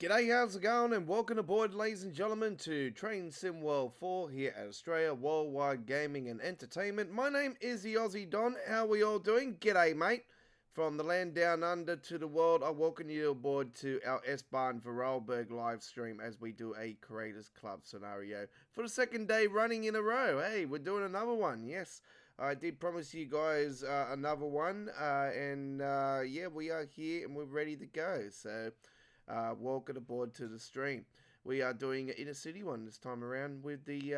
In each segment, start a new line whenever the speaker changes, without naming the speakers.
G'day, how's it going? And welcome aboard, ladies and gentlemen, to Train Sim World 4 here at Australia Worldwide Gaming and Entertainment. My name is the Aussie Don. How are we all doing? G'day, mate. From the land down under to the world, I welcome you aboard to our S-Bahn Vorarlberg live stream as we do a Creators Club scenario for the second day running in a row. Hey, we're doing another one, yes. I did promise you guys another one, yeah, we are here and we're ready to go. So, welcome aboard to the stream. We are doing an inner city one this time around with the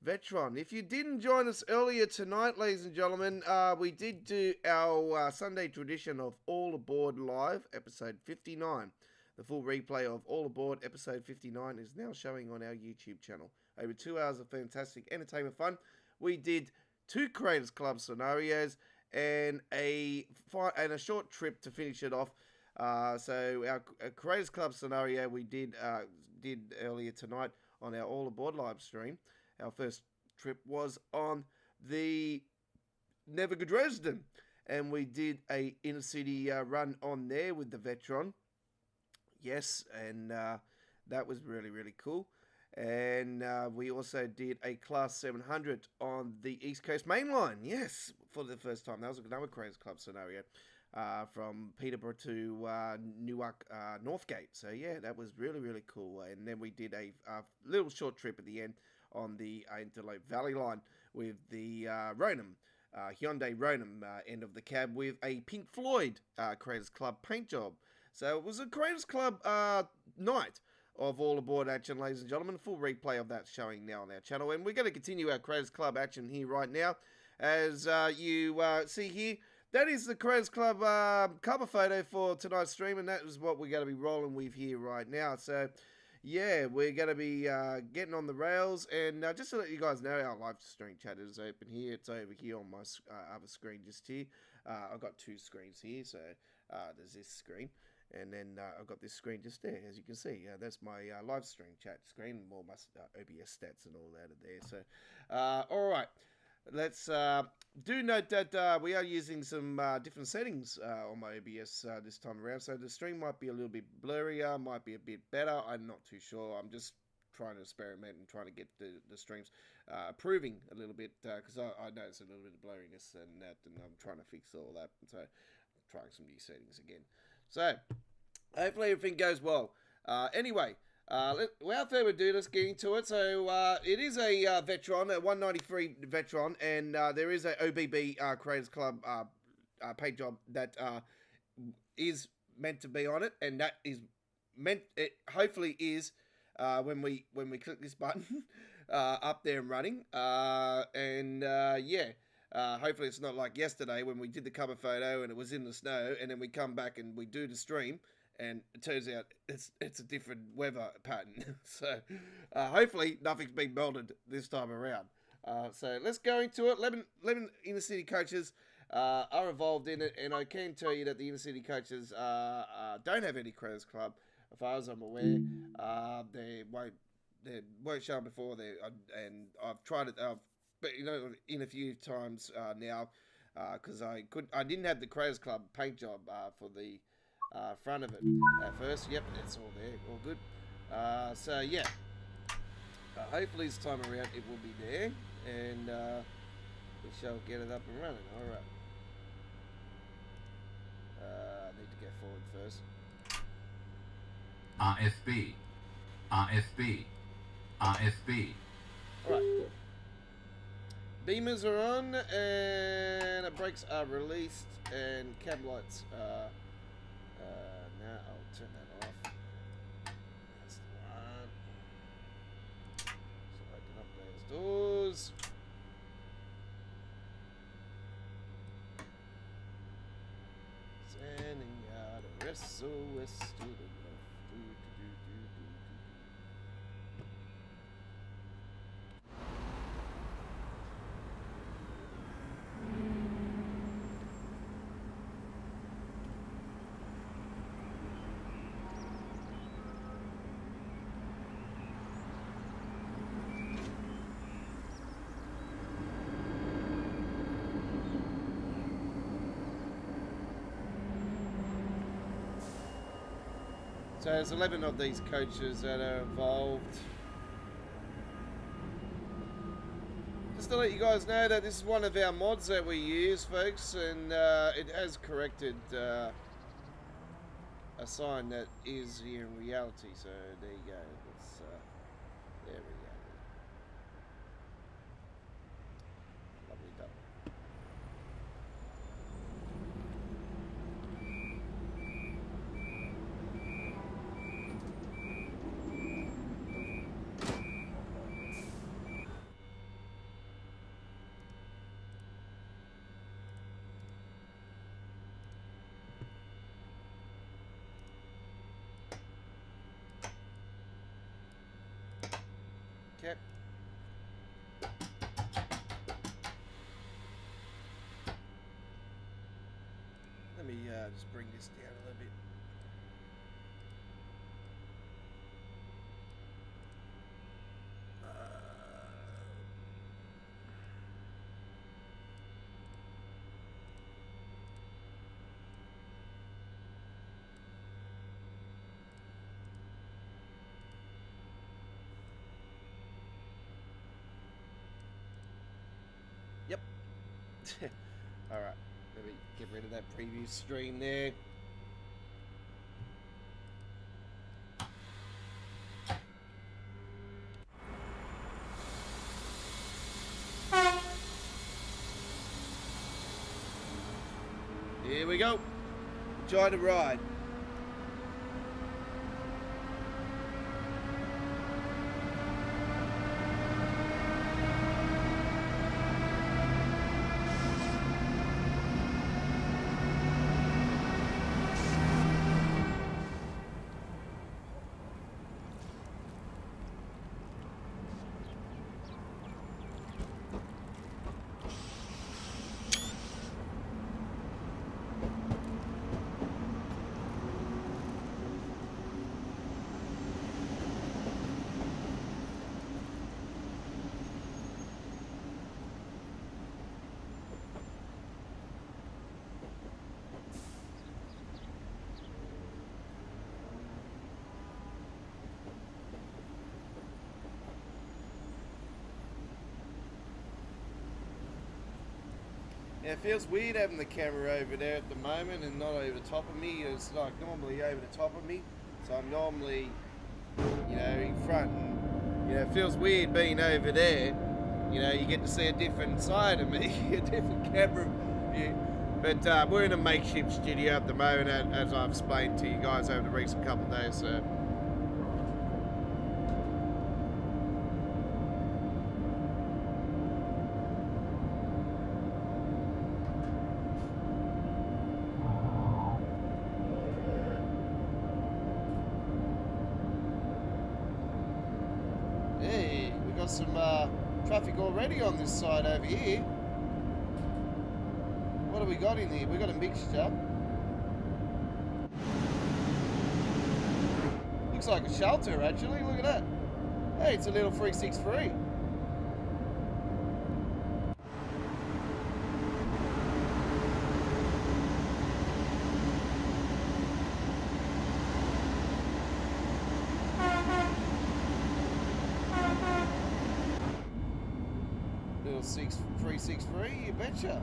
Vectron. If you didn't join us earlier tonight, ladies and gentlemen, we did do our Sunday tradition of All Aboard Live, episode 59. The full replay of All Aboard, episode 59, is now showing on our YouTube channel. Over 2 hours of fantastic entertainment fun. We did 2 Creators Club scenarios and a short trip to finish it off. So our Creators Club scenario we did earlier tonight on our All Aboard live stream. Our first trip was on the Never Dresden, and we did a inner city run on there with the Vectron. Yes, and that was really, really cool. And we also did a Class 700 on the East Coast Main Line. Yes, for the first time. That was another Creators Club scenario. From Peterborough to Newark, Northgate. So yeah, that was really, really cool. And then we did a little short trip at the end on the Interlope Valley line with the Hyundai Ronem end of the cab with a Pink Floyd Creators Club paint job. So it was a Creators Club night of All Aboard action, ladies and gentlemen. Full replay of that showing now on our channel. And we're going to continue our Creators Club action here right now. As you see here, that is the Creators Club cover photo for tonight's stream, and that is what we're going to be rolling with here right now. So, yeah, we're going to be getting on the rails, and just to let you guys know, our live stream chat is open here. It's over here on my other screen just here. I've got 2 screens here, so there's this screen, and then I've got this screen just there, as you can see. That's my live stream chat screen, all my OBS stats and all that are there. So, all right. Let's do note that we are using some different settings on my OBS this time around, so the stream might be a little bit blurrier, might be a bit better. I'm not too sure. I'm just trying to experiment and trying to get the streams improving a little bit, because I noticed a little bit of blurriness and that, and I'm trying to fix all that. So I'm trying some new settings again. So hopefully everything goes well. Anyway. Without further ado, let's get into it. So, it is a Vectron, a 193 Vectron, and there is a OBB Creators Club paint job that is meant to be on it, and that is meant, it hopefully is, when we click this button, up there and running, yeah. Hopefully it's not like yesterday when we did the cover photo and it was in the snow, and then we come back and we do the stream, and it turns out it's a different weather pattern. So hopefully nothing's been melted this time around. So let's go into it. 11 inner city coaches are involved in it, and I can tell you that the inner city coaches don't have any Creators Club, as far as I'm aware. They weren't shown before. And I've tried it. But in a few times now, because I didn't have the Creators Club paint job for the front of it at first. Yep, it's all there, all good. So yeah, hopefully this time around it will be there, and we shall get it up and running. All right. I need to get forward first.
RFB.
All right. Beamers are on, and the brakes are released, and cab lights are. Now I'll turn that off. That's the one. So open up those doors. Sending out a SOS to the left. So there's 11 of these coaches that are involved. Just to let you guys know that this is one of our mods that we use, folks, and it has corrected a sign that is here in reality. So there you go. It's, there we go. Lovely double. Okay. Let me just bring this down a little bit. Yep. Alright, let me get rid of that preview stream there. Here we go. Enjoy the ride. Yeah, it feels weird having the camera over there at the moment and not over the top of me. It's like normally over the top of me, so I'm normally, you know, in front. And, you know, it feels weird being over there. You know, you get to see a different side of me, a different camera view. But we're in a makeshift studio at the moment, as I've explained to you guys over the recent couple of days. So. Hey, we got some traffic already on this side over here. What have we got in here? We got a mixture. Looks like a shelter actually, look at that. Hey, it's a little 363. Little 363, you betcha.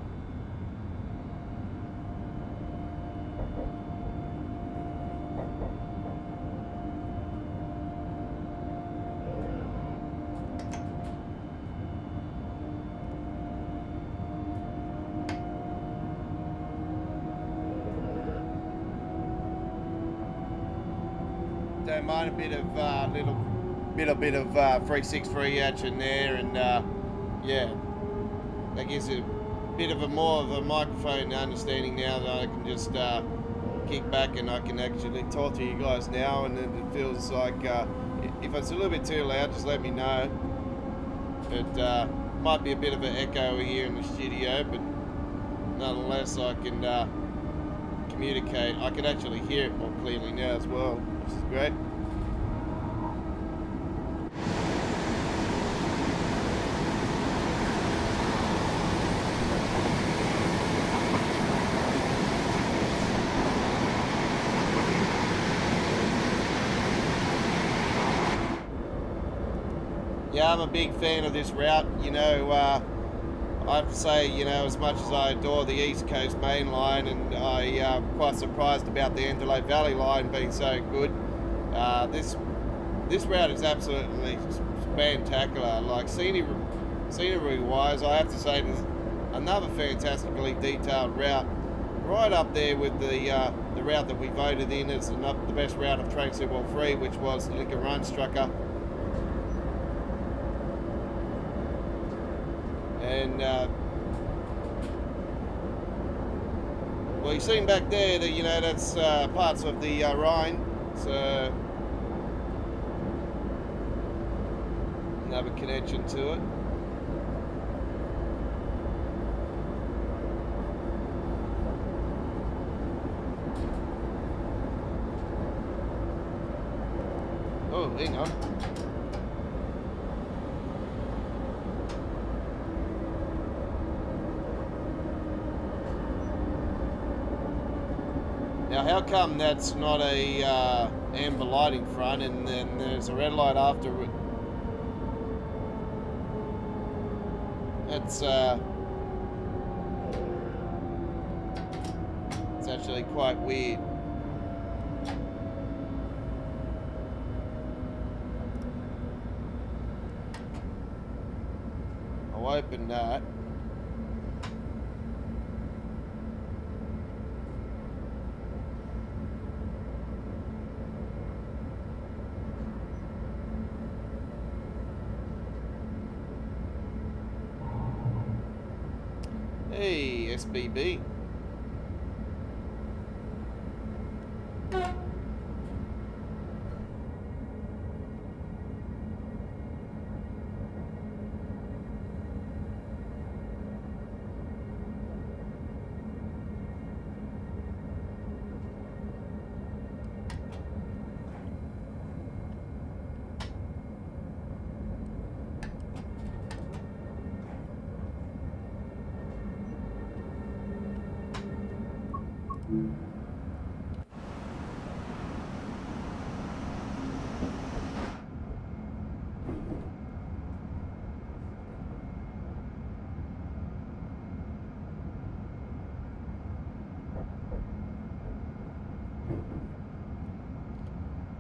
Don't mind a bit of bit of 363 action there, and yeah, that gives it a bit of a more of a microphone understanding now that I can just kick back and I can actually talk to you guys now, and it feels like if it's a little bit too loud, just let me know. But might be a bit of an echo here in the studio, but nonetheless I can communicate. I can actually hear it more clearly now as well, which is great. Yeah, I'm a big fan of this route. You know, I have to say, you know, as much as I adore the East Coast Main Line, and I'm quite surprised about the Antelope Valley Line being so good, this route is absolutely spectacular. Like scenery-wise, I have to say, there's another fantastically detailed route, right up there with the route that we voted in as the best route of Train Sim World 3, which was Liquor Run Strucker. And well, you've seen back there that, you know, that's parts of the Rhine. So another connection to it. Oh, hang on. Now, how come that's not a amber light in front and then there's a red light after it? It's actually quite weird. I'll open that. Hey, SBB.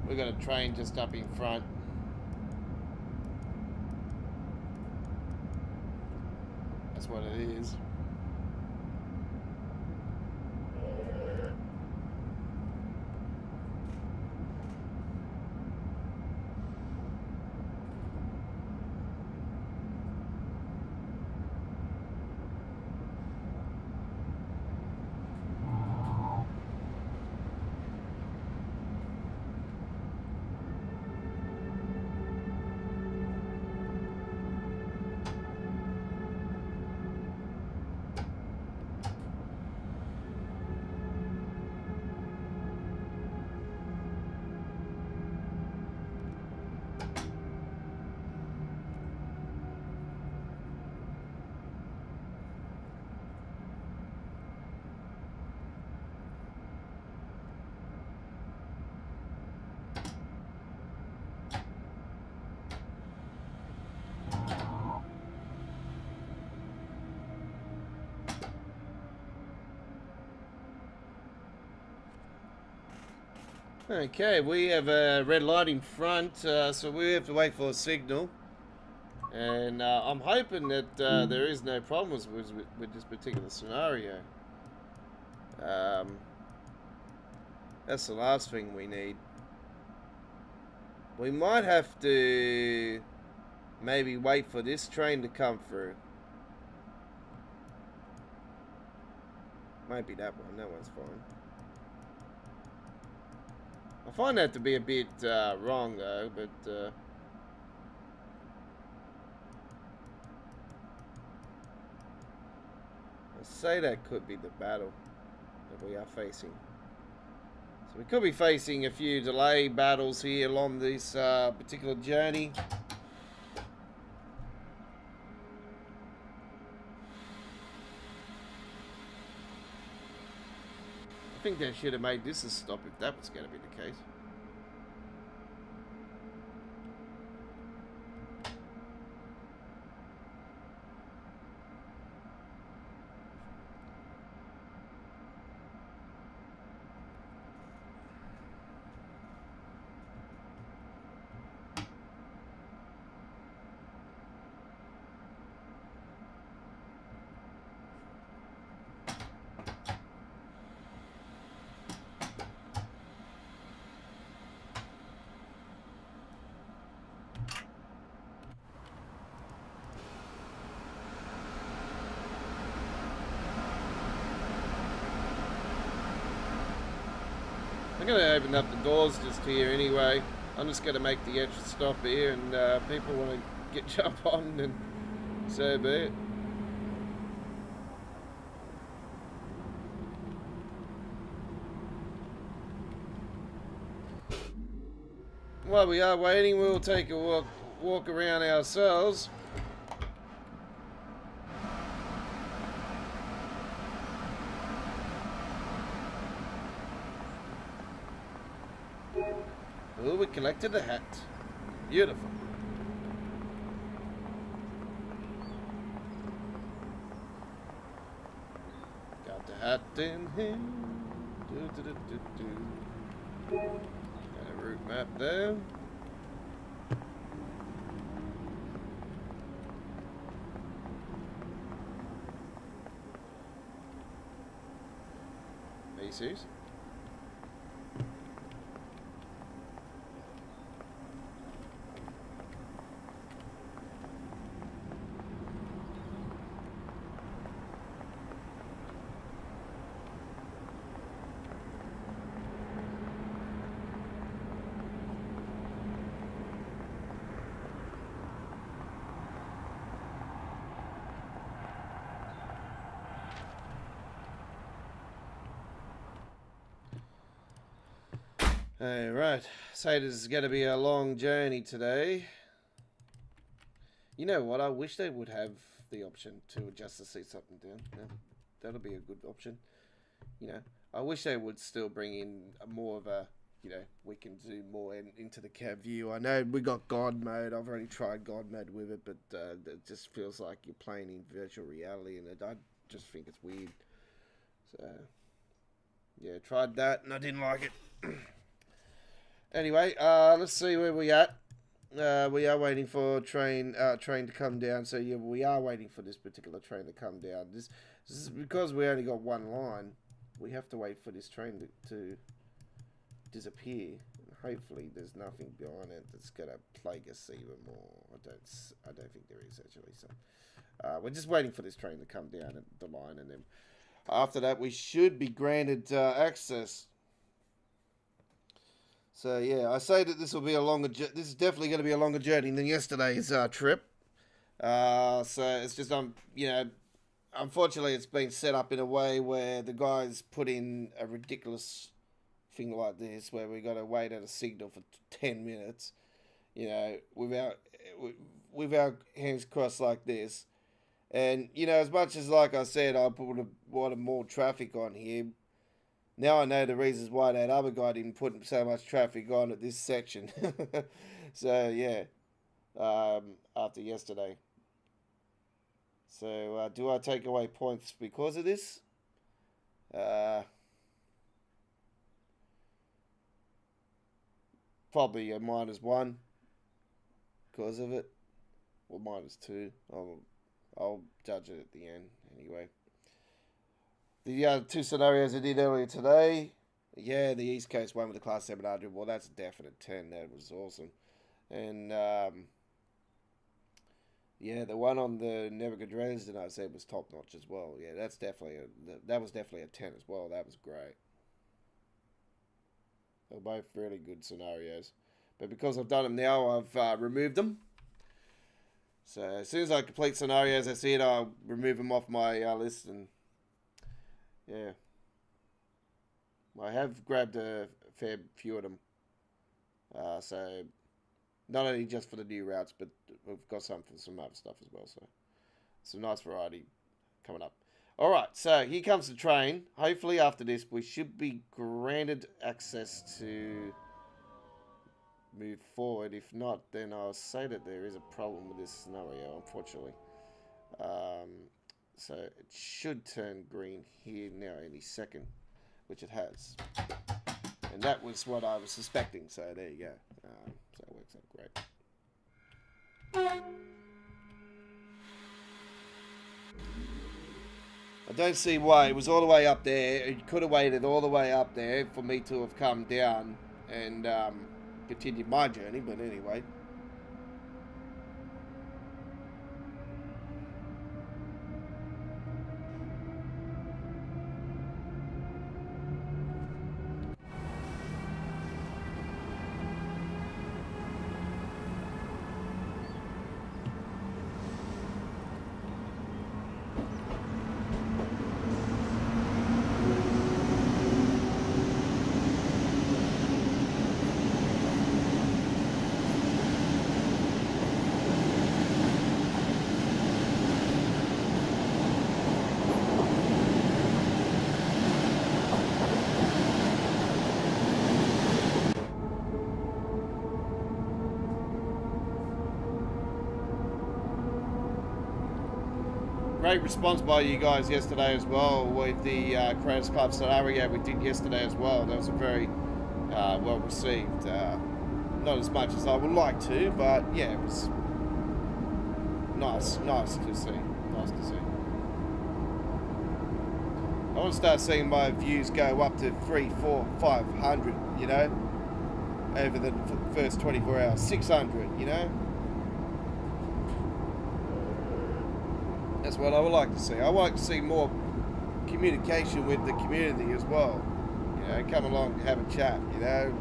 We've got a train just up in front. That's what it is. Okay, we have a red light in front, so we have to wait for a signal. And I'm hoping that there is no problems with this particular scenario. That's the last thing we need. We might have to maybe wait for this train to come through. Might be that one. That one's fine. I find that to be a bit wrong though, but I'd say that could be the battle that we are facing. So we could be facing a few delay battles here along this particular journey. I think they should have made this a stop if that was going to be the case. I'm going to open up the doors just here anyway. I'm just going to make the extra stop here, and people want to jump on, and so be it. While we are waiting, we'll take a walk around ourselves. Oh, we collected the hat. Beautiful. Got the hat in here. Got a route map there. Macy's. Alright, so this is going to be a long journey today. You know what, I wish they would have the option to adjust the seats up and down. Yeah, that'll be a good option. You know, I wish they would still bring in more of a, you know, we can do more into the cab view. I know we got God mode, I've already tried God mode with it, but it just feels like you're playing in virtual reality, and I just think it's weird. So, yeah, tried that and I didn't like it. Anyway, let's see where we at. We are waiting for train to come down. So yeah, we are waiting for this particular train to come down. This is because we only got one line. We have to wait for this train to disappear. Hopefully, there's nothing behind it that's gonna plague us even more. I don't think there is actually. So we're just waiting for this train to come down the line, and then after that, we should be granted access. So yeah, I say that this will be a longer. This is definitely going to be a longer journey than yesterday's trip. So it's just you know, unfortunately, it's been set up in a way where the guys put in a ridiculous thing like this, where we got to wait at a signal for 10 minutes. You know, with our hands crossed like this, and you know, as much as like I said, I wanted more traffic on here. Now I know the reasons why that other guy didn't put so much traffic on at this section. So, yeah. After yesterday. So, do I take away points because of this? Probably a -1 because of it. Or -2. I'll judge it at the end anyway. The two scenarios I did earlier today, yeah, the East Coast one with the Class 700, well, that's a definite 10. That was awesome. And, yeah, the one on the Nebuchadnezzar Dresden I said was top-notch as well. Yeah, that was definitely a 10 as well. That was great. They were both really good scenarios. But because I've done them now, I've removed them. So as soon as I complete scenarios, I see it, I'll remove them off my list, and yeah, I have grabbed a fair few of them. So not only just for the new routes, but we've got some for some other stuff as well. So some nice variety coming up. All right, so here comes the train. Hopefully after this, we should be granted access to move forward. If not, then I'll say that there is a problem with this scenario, unfortunately. So it should turn green here now any second, which it has. And that was what I was suspecting, so there you go. So it works out great. I don't see why. It was all the way up there. It could have waited all the way up there for me to have come down and continued my journey, but anyway. Great response by you guys yesterday as well with the Creators Club scenario we did yesterday as well. That was a very well received. Not as much as I would like to, but yeah, it was nice to see. Nice to see. I want to start seeing my views go up to 300, 400, 500, you know, over the first 24 hours. 600, you know. That's what I would like to see. I would like to see more communication with the community as well. You know, come along and have a chat, you know.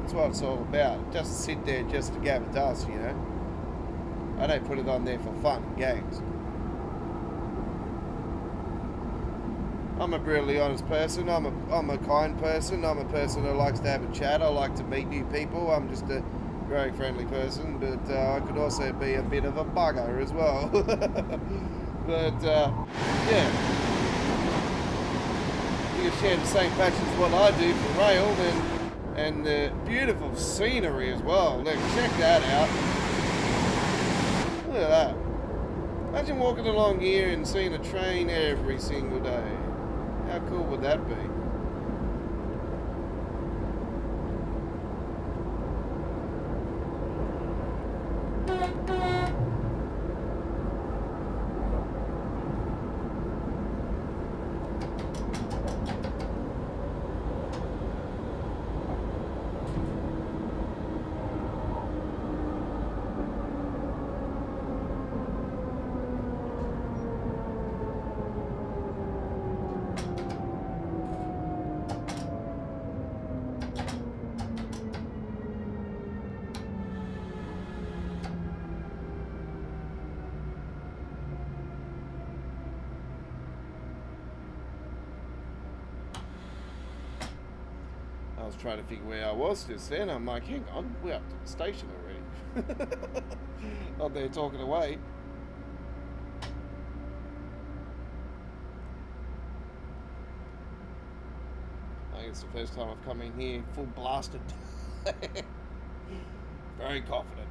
That's what it's all about. Just sit there just to gather dust, you know. I don't put it on there for fun and games. I'm a brutally honest person. I'm a kind person. I'm a person who likes to have a chat. I like to meet new people. I'm just a very friendly person, but I could also be a bit of a bugger as well. But yeah, you can share the same passion as what I do for rail, and the beautiful scenery as well. Look, check that out. Look at that. Imagine walking along here and seeing a train every single day. How cool would that be? I was trying to figure where I was just then. I'm like, hang on, we're up to the station already. Not there talking away. I think it's the first time I've come in here full blasted. Very confident.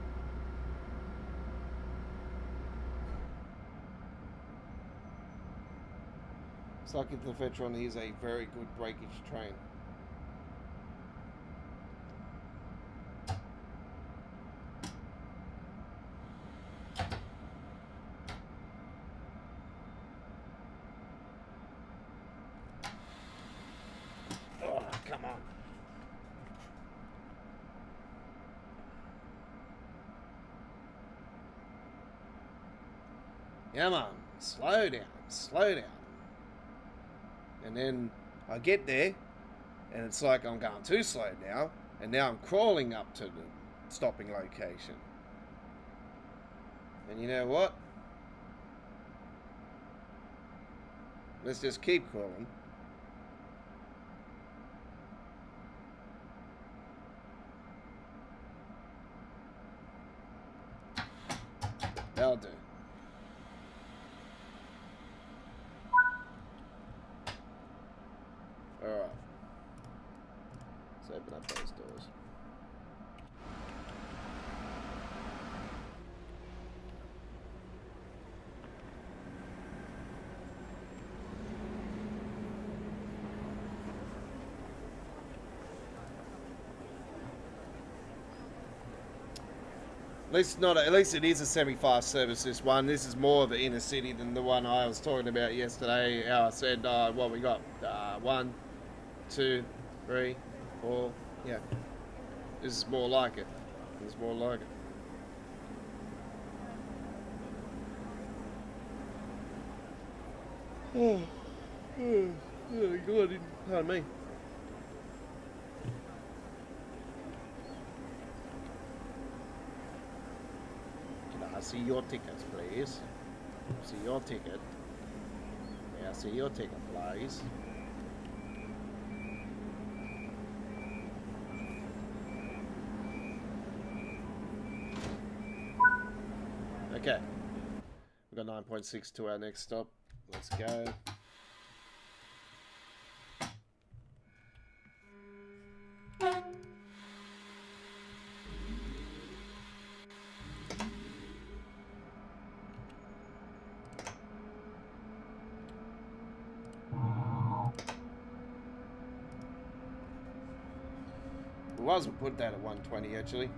It's like if the Vectron is a very good breakage train. Come on, slow down, slow down. And then I get there, and it's like I'm going too slow now, and now I'm crawling up to the stopping location. And you know what? Let's just keep crawling. That'll do. Alright. Let's open up those doors. At least it is a semi-fast service, this one. This is more of the inner city than the one I was talking about yesterday. How I said, what we got? 1, 2, 3, 4. Yeah. This is more like it. This is more like it. Oh, God, pardon me. Can I see your tickets, please? See your ticket. May I see your ticket, please? Okay. We've got 9.6 to our next stop. Let's go. was, we'll put that at 120 actually.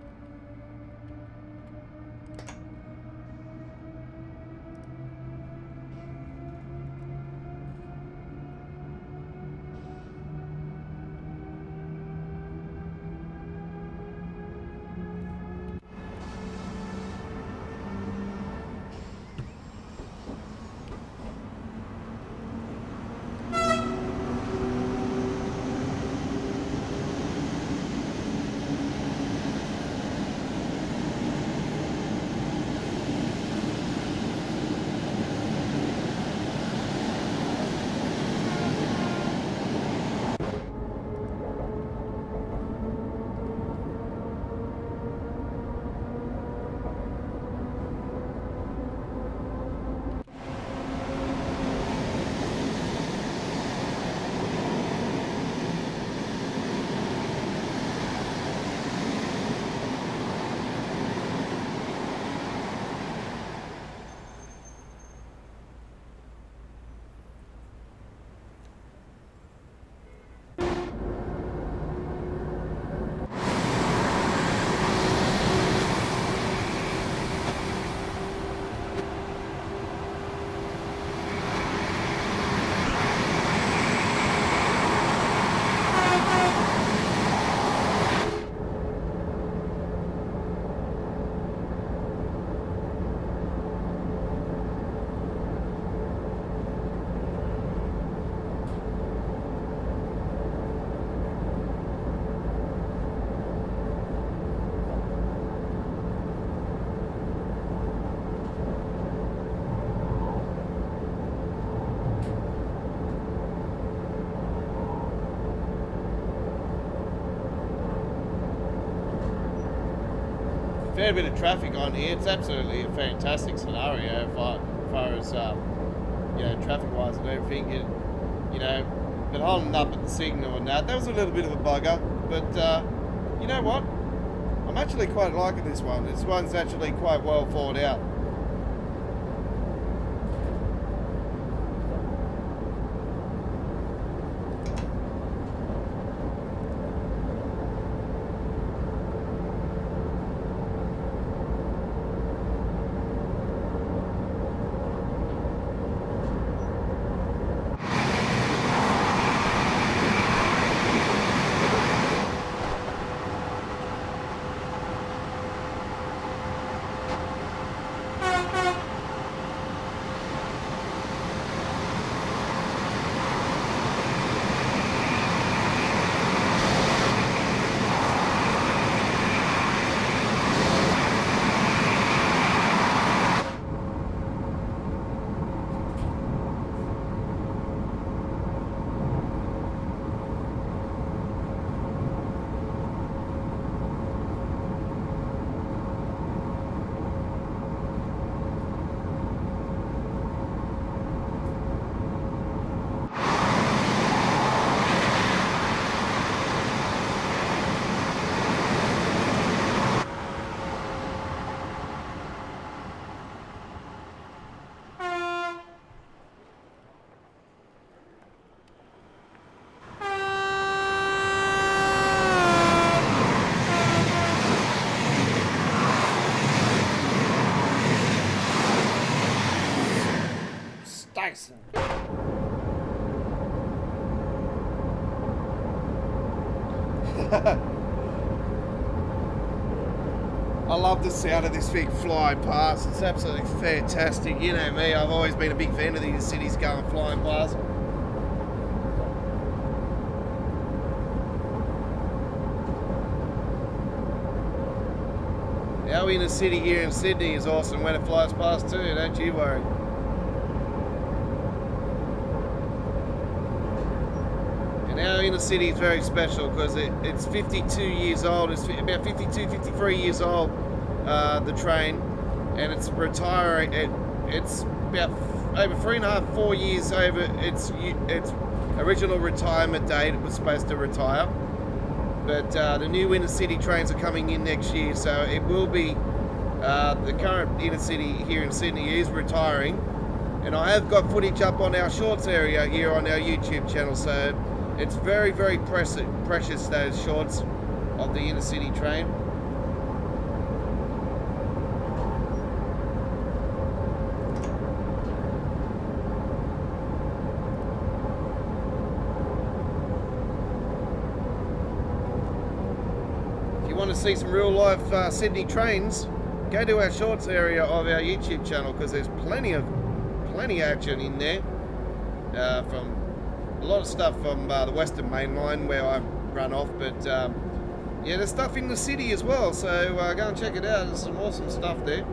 Fair bit of traffic on here. It's absolutely a fantastic scenario as far as you know, traffic wise and everything. You know, but holding up at the signal and that was a little bit of a bugger. But you know what? I'm actually quite liking this one. This one's actually quite well thought out. I love the sound of this thing flying past. It's absolutely fantastic. You know me, I've always been a big fan of these cities going flying past. Our inner city here in Sydney is awesome when it flies past too, don't you worry. Our inner city is very special because it's 52 years old. It's about 52, 53 years old, the train, and it's retiring. It's about over 3.5, 4 years over its original retirement date. It was supposed to retire, but the new inner city trains are coming in next year, so it will be the current inner city here in Sydney is retiring, and I have got footage up on our shorts area here on our YouTube channel, so it's very, very precious, those shorts. of the inner city train. If you want to see some real life Sydney trains, go to our shorts area of our YouTube channel, because there's plenty action in there, from a lot of stuff from the Western Main Line where I run off, but yeah, there's stuff in the city as well, so go and check it out. There's some awesome stuff there.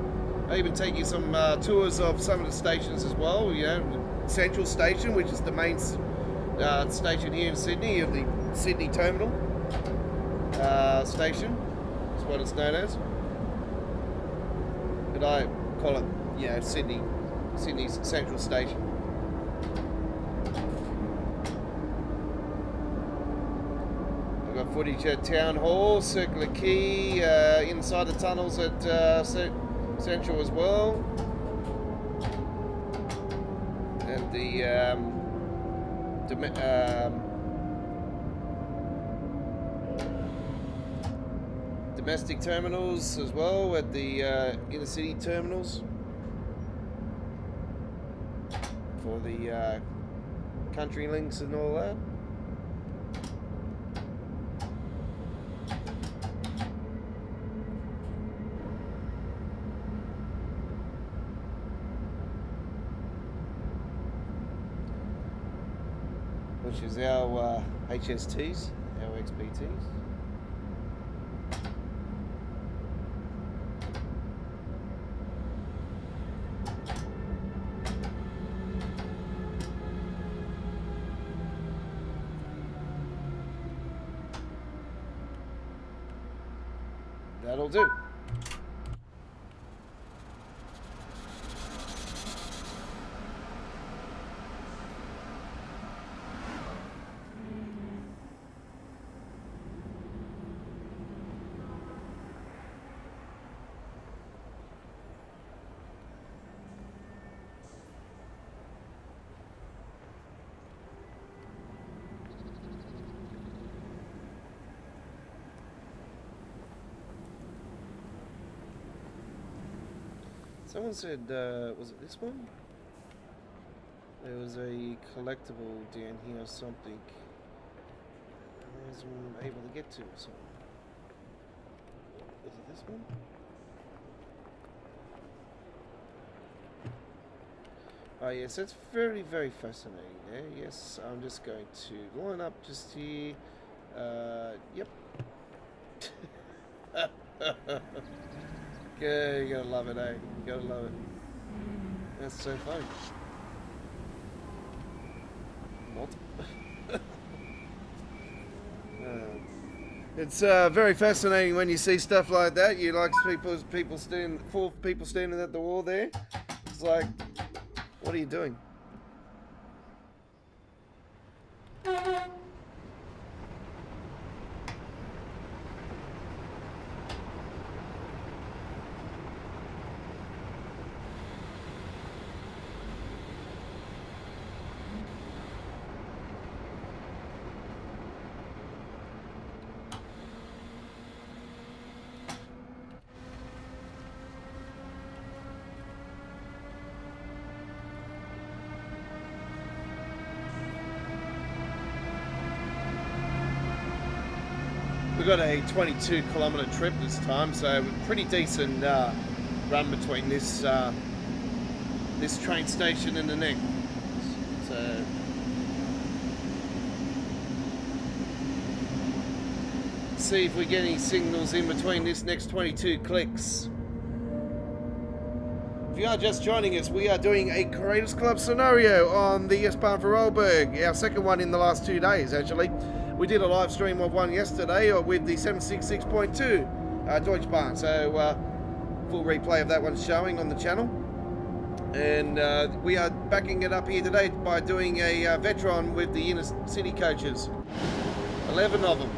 I even take you some tours of some of the stations as well. You know, Central Station, which is the main station here in Sydney, of the Sydney Terminal Station, is what it's known as. But I call it, you know, Sydney's Central Station. I've got footage at Town Hall, Circular Quay, inside the tunnels at Central as well. And the domestic terminals as well, at the inner city terminals for the country links and all that. Which is our HSTs, our XPTs. That'll do. Someone said, was it this one? There was a collectible down here or something I wasn't able to get to or something. Was it this one? Oh yes, that's very, very fascinating there. Yes, I'm just going to line up just here. Yep. Yeah, you gotta love it, eh? You gotta love it. That's so funny. Not. It's very fascinating when you see stuff like that. You like people standing, 4 people standing at the wall there. It's like, what are you doing? We've got a 22-kilometre trip this time, so pretty decent run between this this train station and the next. So see if we get any signals in between this next 22 clicks. If you are just joining us, we are doing a Creators Club scenario on the S-Bahn Vorarlberg, our second one in the last 2 days actually. We did a live stream of one yesterday with the 766.2 Deutsche Bahn, so full replay of that one's showing on the channel. And we are backing it up here today by doing a Vectron with the inner city coaches, 11 of them.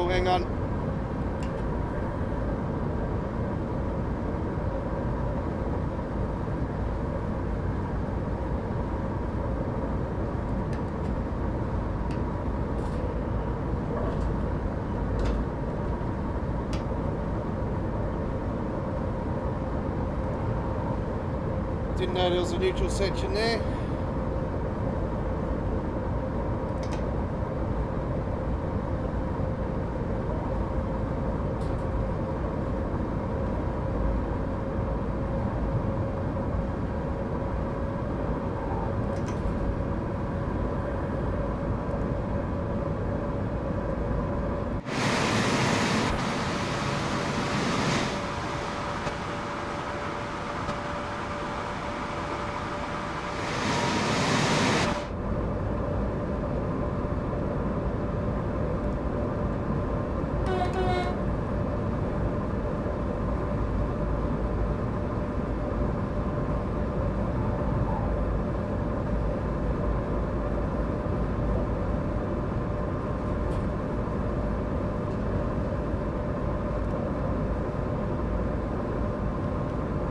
Oh, hang on. Didn't know there was a neutral section there.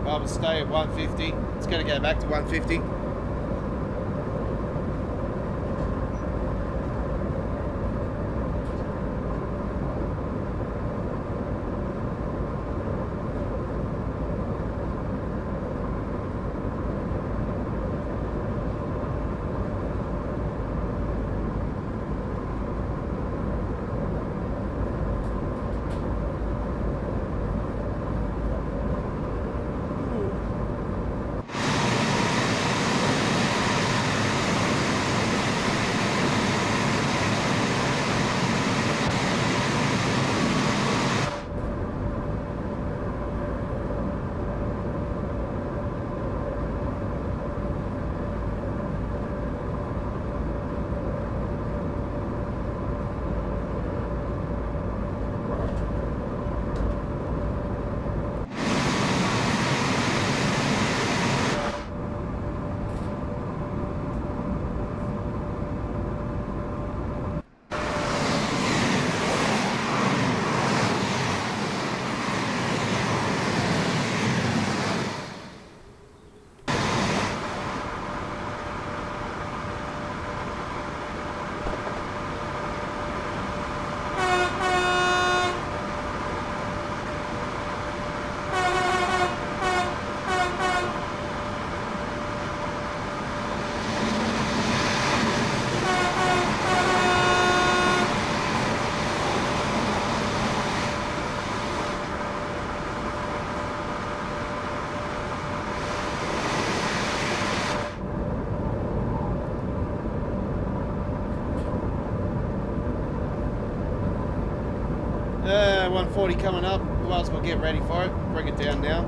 I'll stay at 150. It's going to go back to 150. Uh, 140 coming up. Might as well get ready for it. Bring it down now.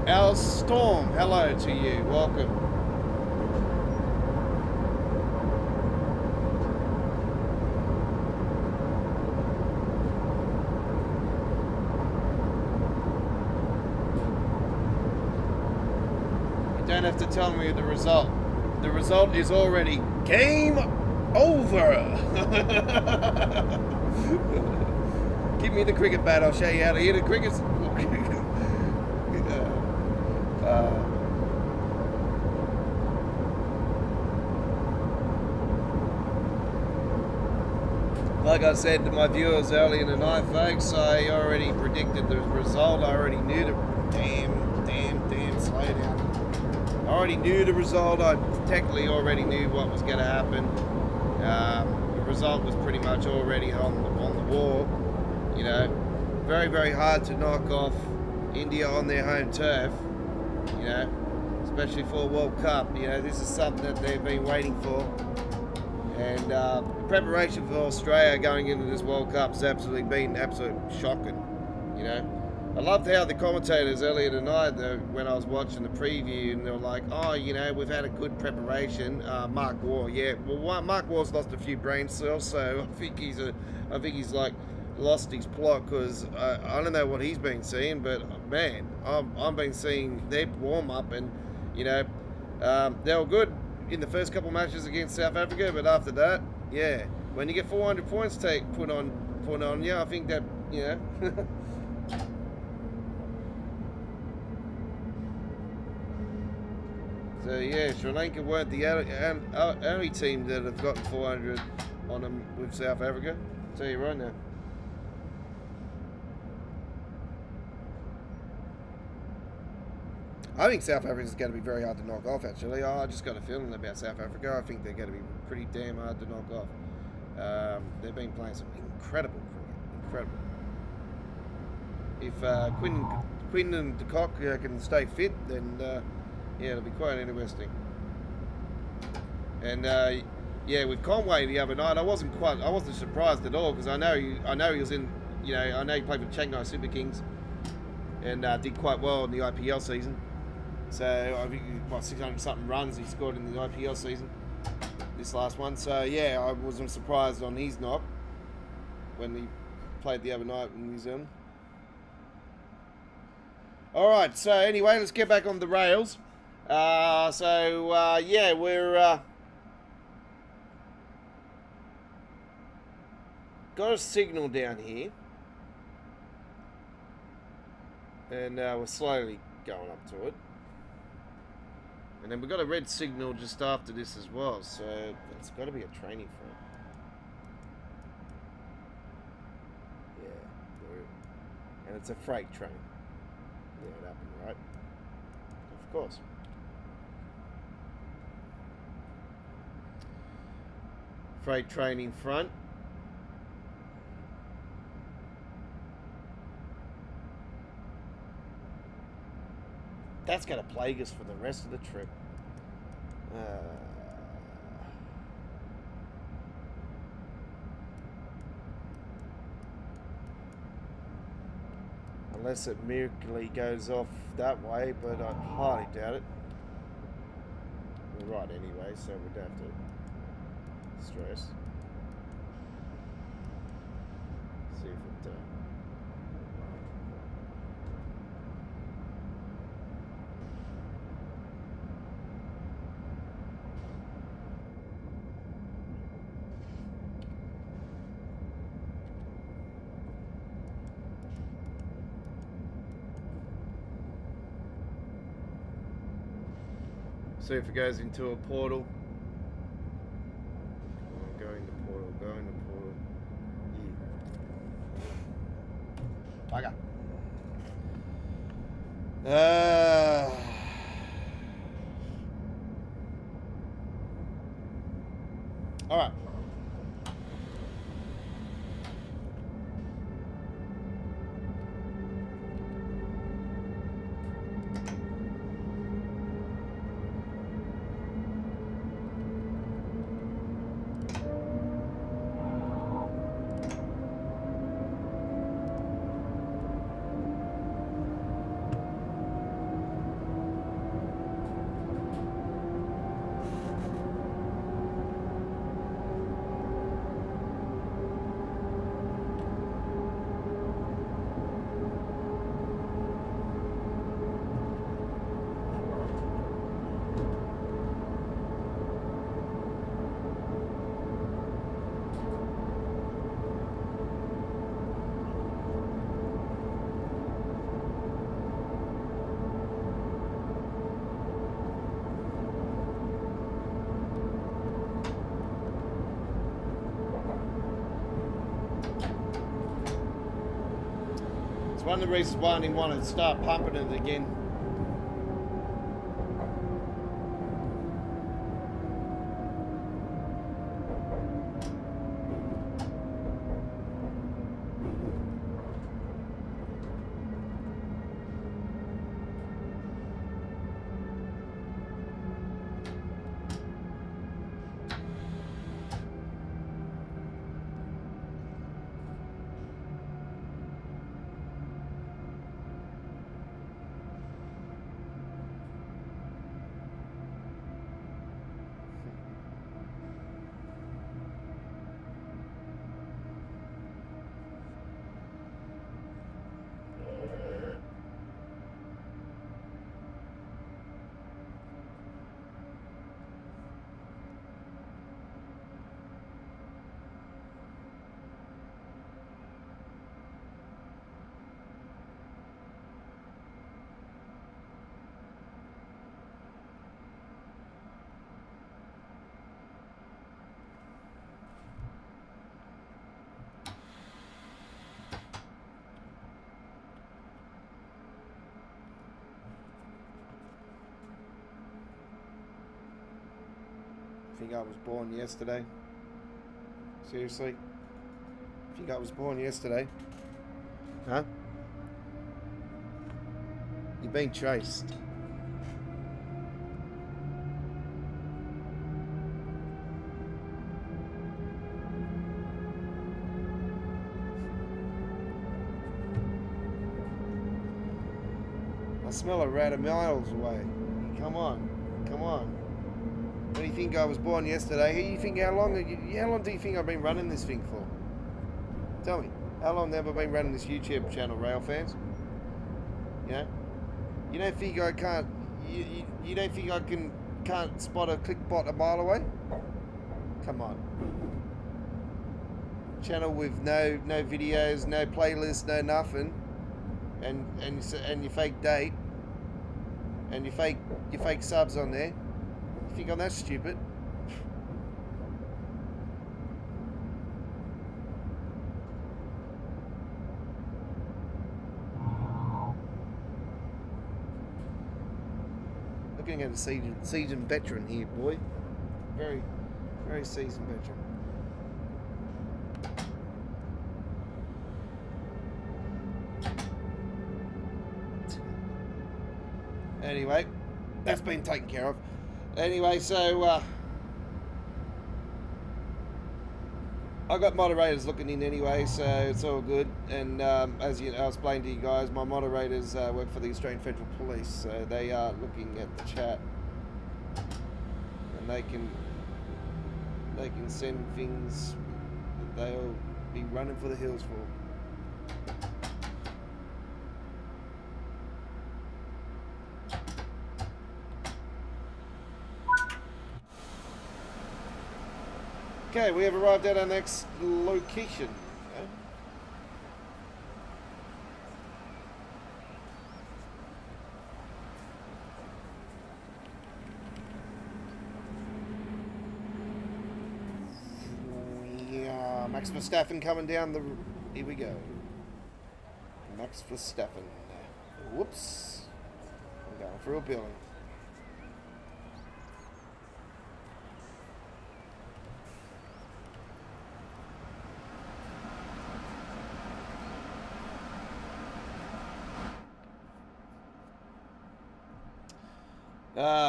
Al Storm, hello to you. Welcome. Don't have to tell me the result. The result is already game over. Give me the cricket bat. I'll show you how to hit a cricket. Like I said to my viewers earlier in the night, folks, I already predicted the result. I already knew the damn slow down. I already knew the result. I technically already knew what was going to happen. The result was pretty much already on the wall. You know, very hard to knock off India on their home turf. You know, especially for a World Cup. You know, this is something that they've been waiting for. And the preparation for Australia going into this World Cup has absolutely been shocking. You know, I loved how the commentators earlier tonight, when I was watching the preview, and they were like, "Oh, you know, we've had a good preparation." Mark Waugh, yeah. Well, Mark Waugh's lost a few brain cells, so I think he's like lost his plot, because I don't know what he's been seeing, but man, I've been seeing their warm up, and you know, they were good in the first couple matches against South Africa, but after that, yeah, when you get 400 points put on you, I think that, you know. So yeah, Sri Lanka weren't the only team that have gotten 400 on them with South Africa. I'll tell you right now. I think South Africa's going to be very hard to knock off, actually. I just got a feeling about South Africa. I think they're going to be pretty damn hard to knock off. They've been playing some incredible cricket. Incredible. If Quinn and de Kock can stay fit, then yeah, it'll be quite interesting. And yeah, with Conway the other night, I wasn't surprised at all, because I know he was in, you know, I know he played for Shanghai Super Kings and did quite well in the IPL season. So I think 600 something runs he scored in the IPL season, this last one. So yeah, I wasn't surprised on his knock when he played the other night in New Zealand. All right, so anyway, let's get back on the rails. Yeah, we're got a signal down here, and we're slowly going up to it, and then we've got a red signal just after this as well, so it's got to be a training front. Yeah, and it's a freight train. Yeah, that'd be right. Of course. Freight train in front. That's going to plague us for the rest of the trip. Unless it miraculously goes off that way, but I highly doubt it. We're right anyway, so we don't have to stress. See if it see if it goes into a portal. Go in the portal, go in the portal. Yeah. Bugger. Alright. One of the reasons why I didn't want to start pumping it again. Think I was born yesterday? Seriously? Think I was born yesterday? Huh? You're being chased. I smell a rat a miles away. Come on. Come on. What do you think I was born yesterday? How long do you think I've been running this thing for? Tell me. How long have I been running this YouTube channel, Railfans? You know? You don't think I can't you don't think I can't spot a clickbot a mile away? Come on. Channel with no videos, no playlist, no nothing. And your fake date. And your fake subs on there. You think I'm that stupid? Looking at a seasoned veteran here, boy. Very, very seasoned veteran. Anyway, that's been taken care of. Anyway, so I got moderators looking in anyway, so it's all good. And as you know, I explained to you guys, my moderators work for the Australian Federal Police, so they are looking at the chat, and they can send things that they'll be running for the hills for. Okay, we have arrived at our next location. Okay. Yeah, Max Verstappen coming down the... Here we go. Max Verstappen. Whoops. I'm going through a building.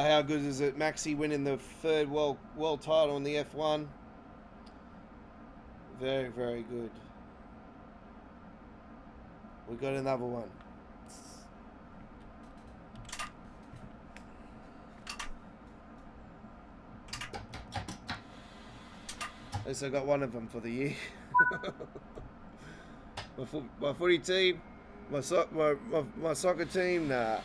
How good is it? Maxi winning the third world title in the F1. Very, very good. We got another one. At least I got one of them for the year. my footy team, my soccer team, nah.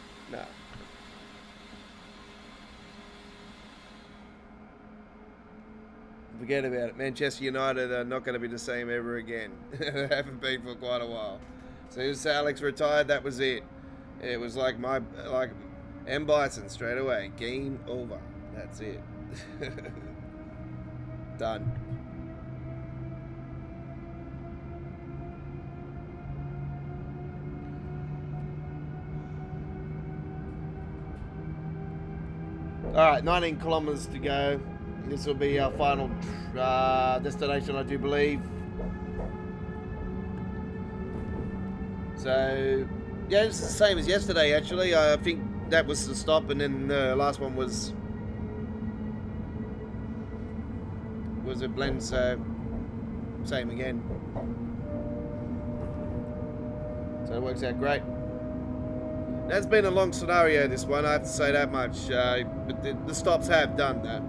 Forget about it. Manchester United are not going to be the same ever again. They haven't been for quite a while. As soon as Alex retired, that was it. It was like M. Bison straight away. Game over. That's it. Done. Alright, 19 kilometers to go. This will be our final destination, I do believe. So, yeah, it's the same as yesterday, actually. I think that was the stop, and then the last one was a blend, so same again. So it works out great. That's been a long scenario, this one, I have to say that much. But the stops have done that.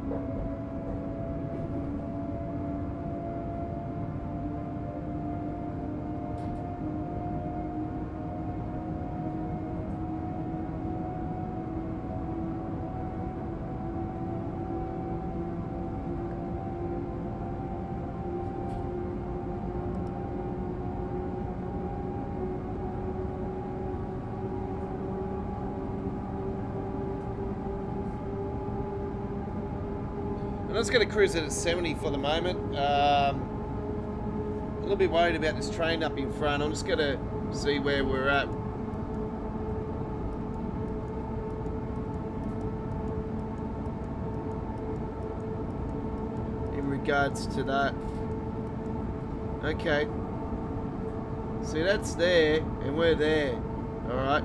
I'm just going to cruise it at 70 for the moment. A little bit worried about this train up in front. I'm just going to see where we're at. regards to that. Okay. See, that's there, and we're there. Alright.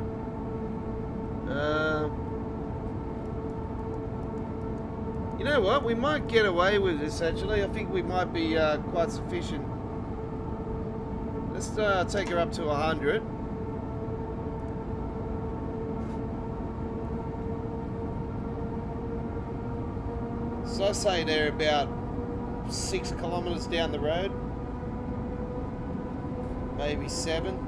You know what? We might get away with this, actually. I think we might be quite sufficient. Let's take her up to 100. So I say they're about 6 kilometres down the road. Maybe 7.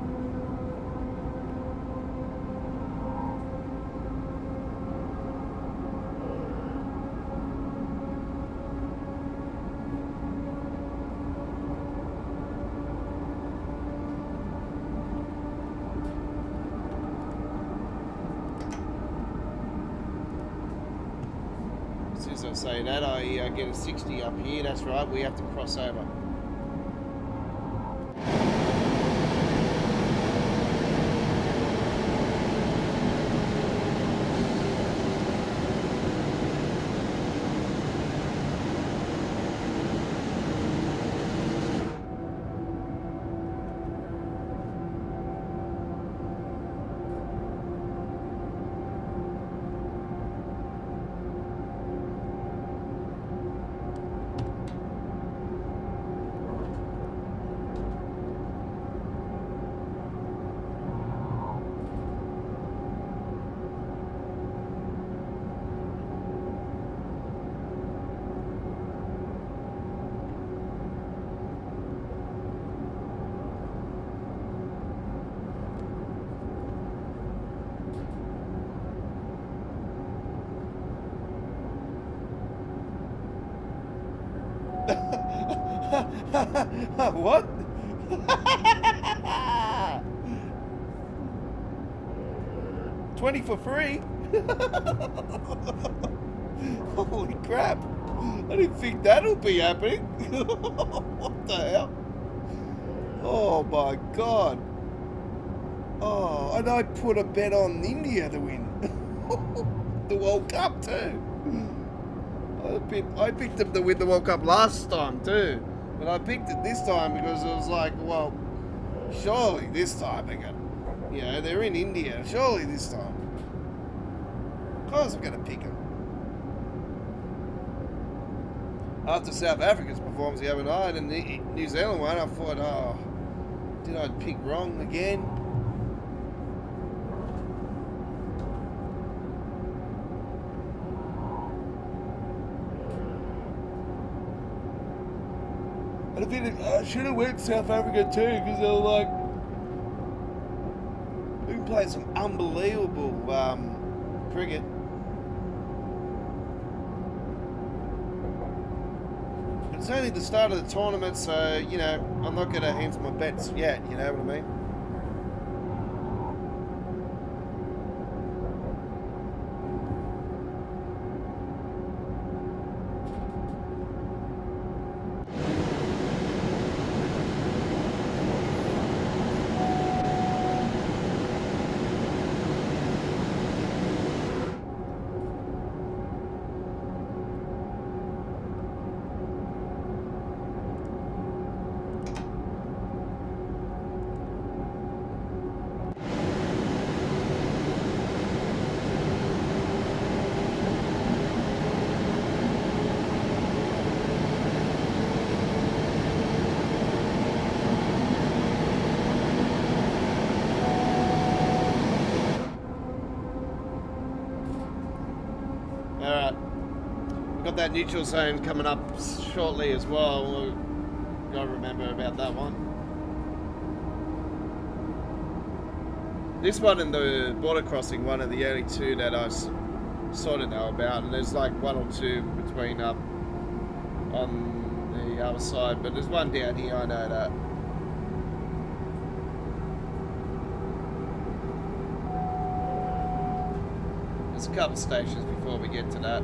As soon as I say that, I get a 60 up here. That's right, we have to cross over. What? 20 for free? Holy crap. I didn't think that'll be happening. What the hell? Oh my god. Oh, and I put a bet on India to win. The World Cup too. I picked them to win the World Cup last time too. But I picked it this time because it was like, well, surely this time they're gonna, you know, they're in India. Surely this time. Of course I'm gonna pick them. After South Africa's performance the other night and the New Zealand one, I thought, oh, did I pick wrong again? I think I should have went South Africa too, because they were like, we can play some unbelievable cricket. But it's only the start of the tournament, so, you know, I'm not going to answer my bets yet, you know what I mean? That neutral zone coming up shortly as well. We've got to remember about that one. This one and the border crossing one are the only two that I sort of know about, and there's like one or two between up on the other side, but there's one down here, I know that. There's a couple of stations before we get to that.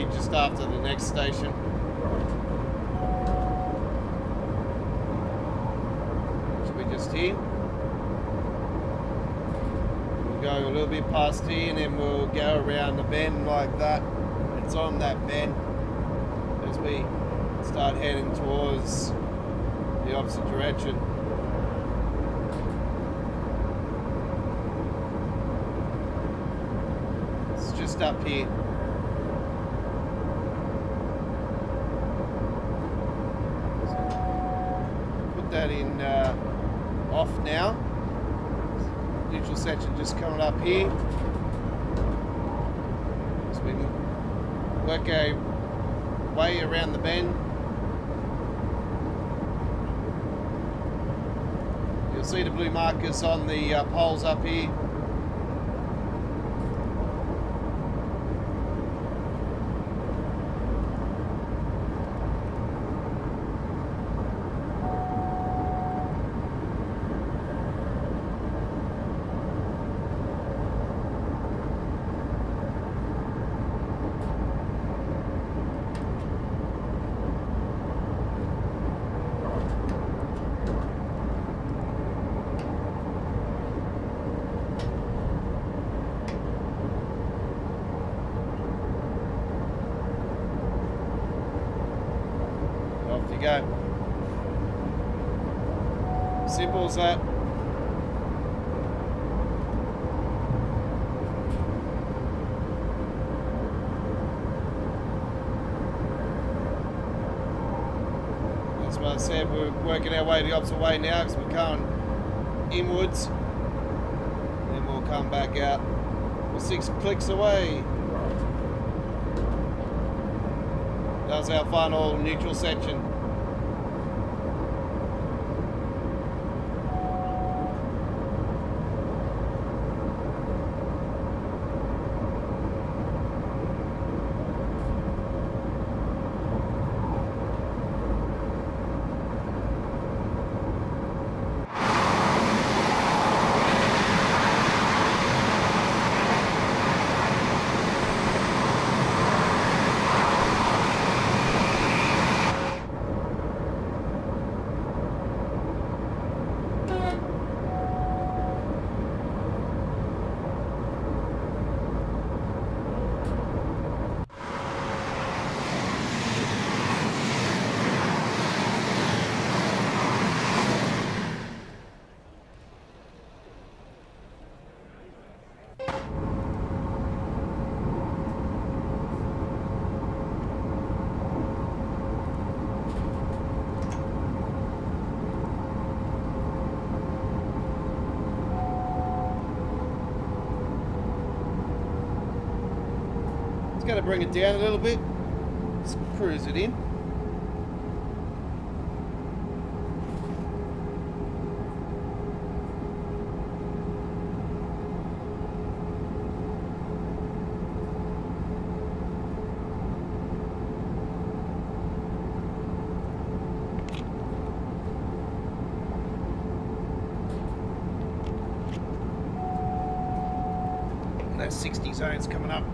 be just after the next station. Should be just here. We'll go a little bit past here and then we'll go around the bend like that. It's on that bend as we start heading towards the opposite direction. It's just up here. Put that in off now. Neutral section just coming up here. So we can work our way around the bend. You'll see the blue markers on the poles up here. Go. Simple as that. That's what I said, we're working our way the opposite way now because we're going inwards. Then we'll come back out. We're 6 clicks away. That was our final neutral section. Going to bring it down a little bit. Let's cruise it in. And those 60 zones coming up.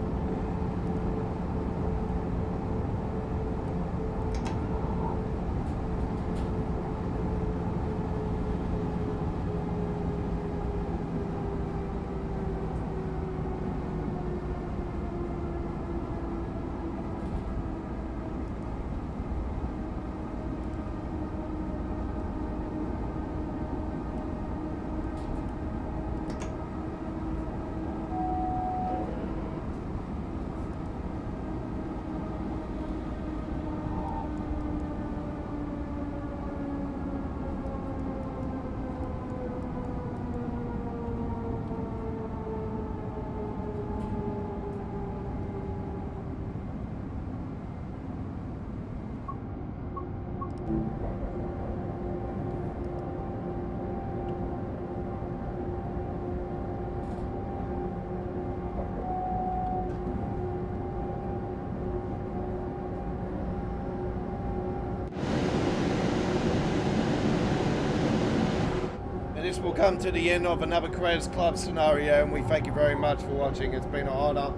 This will come to the end of another Creators Club scenario, and we thank you very much for watching. It's been an honour.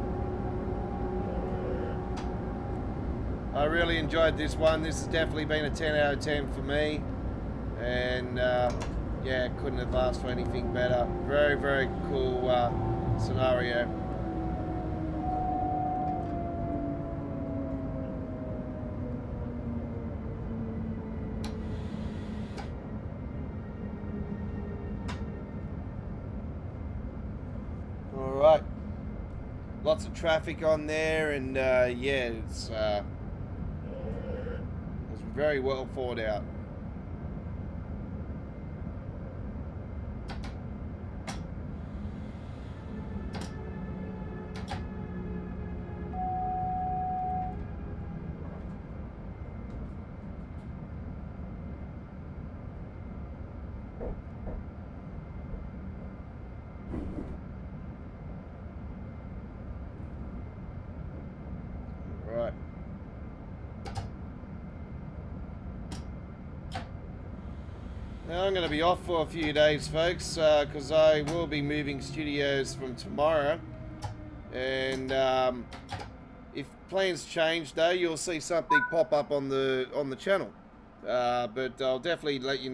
I really enjoyed this one. This has definitely been a 10 out of 10 for me. And yeah, couldn't have asked for anything better. Very, very cool scenario. Alright. Lots of traffic on there, and yeah, it's very well thought out. Right. Now I'm going to be off for a few days, folks, because I will be moving studios from tomorrow. And if plans change, though, you'll see something pop up on the channel. But I'll definitely let you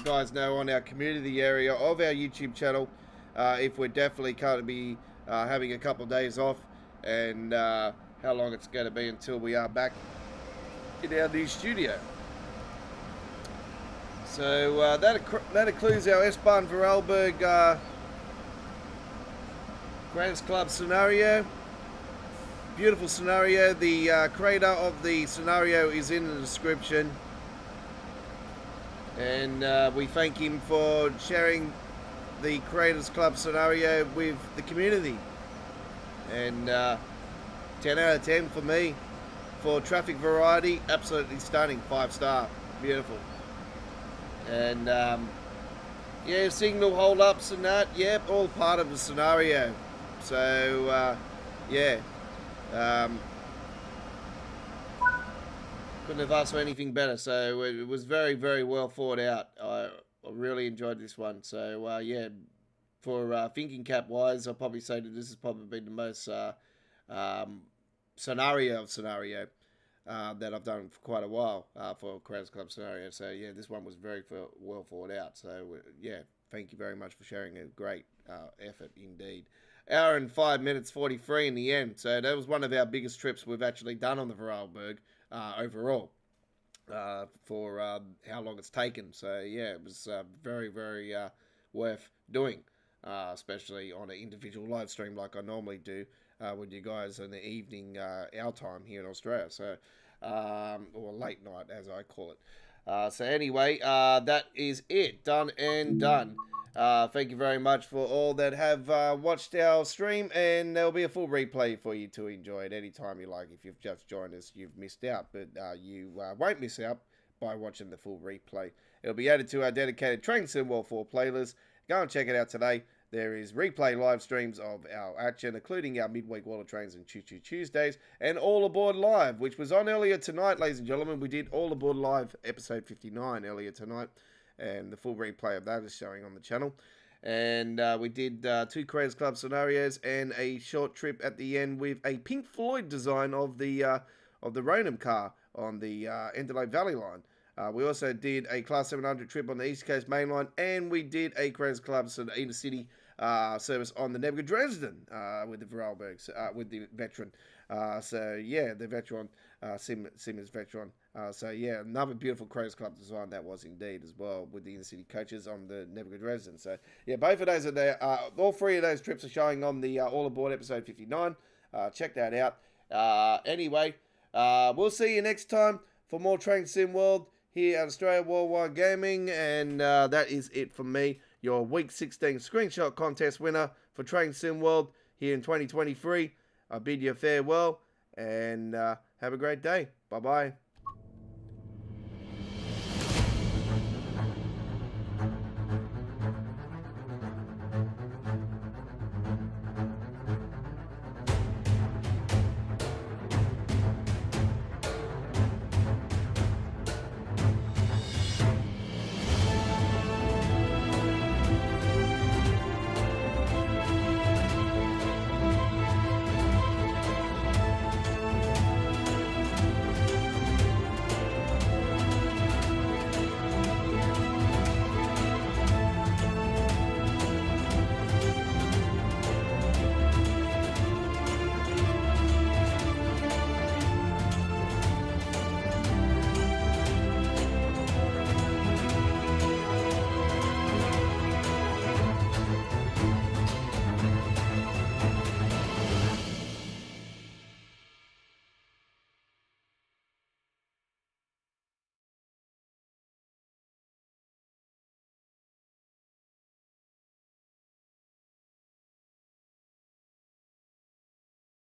guys know on our community area of our YouTube channel if we're definitely going to be having a couple of days off, and how long it's going to be until we are back in our new studio. So that includes our S-Bahn Vorarlberg Greatest Club scenario. Beautiful scenario. The creator of the scenario is in the description. And we thank him for sharing the Creators Club scenario with the community. And 10 out of 10 for me. For traffic variety, absolutely stunning. 5-star. Beautiful. And yeah, signal hold-ups and that, yep, all part of the scenario. So yeah, couldn't have asked for anything better. So it was very, very well thought out. I really enjoyed this one. So yeah, for thinking cap wise, I'll probably say that this has probably been the most scenario that I've done for quite a while for Creators Club scenario. So yeah, this one was very well thought out. So yeah, thank you very much for sharing a great effort indeed. Hour and 5 minutes 43 in the end. So that was one of our biggest trips we've actually done on the Vorarlberg overall for how long it's taken. So yeah, it was very, very worth doing, especially on an individual live stream like I normally do with you guys in the evening our time here in Australia. So or late night as I call it. So anyway, that is it. Done and done. Thank you very much for all that have watched our stream, and there'll be a full replay for you to enjoy at any time you like. If you've just joined us, you've missed out, but you won't miss out by watching the full replay. It'll be added to our dedicated Train Sim World 4 playlist. Go and check it out today. There is replay live streams of our action, including our midweek World of Trains and Choo Choo Tuesdays, and All Aboard Live, which was on earlier tonight, ladies and gentlemen. We did All Aboard Live episode 59 earlier tonight, and the full replay of that is showing on the channel. And we did 2 Creators Club scenarios and a short trip at the end with a Pink Floyd design of the Ronin car on the Endelave Valley line. We also did a Class 700 trip on the East Coast Main Line, and we did a Creators Club intercity service on the Nebga Dresden with the Vorarlbergs, with the Vectron. So yeah, the Vectron, Siemens Vectron. So yeah, another beautiful Creators Club design that was indeed as well, with the intercity coaches on the Nebga Dresden. So yeah, both of those are there. All 3 of those trips are showing on the All Aboard episode 59. Check that out. Anyway, we'll see you next time for more Train Sim World here at Australia Worldwide Gaming, and that is it from me, your Week 16 screenshot contest winner for Train Sim World here in 2023. I bid you farewell, and have a great day. Bye-bye.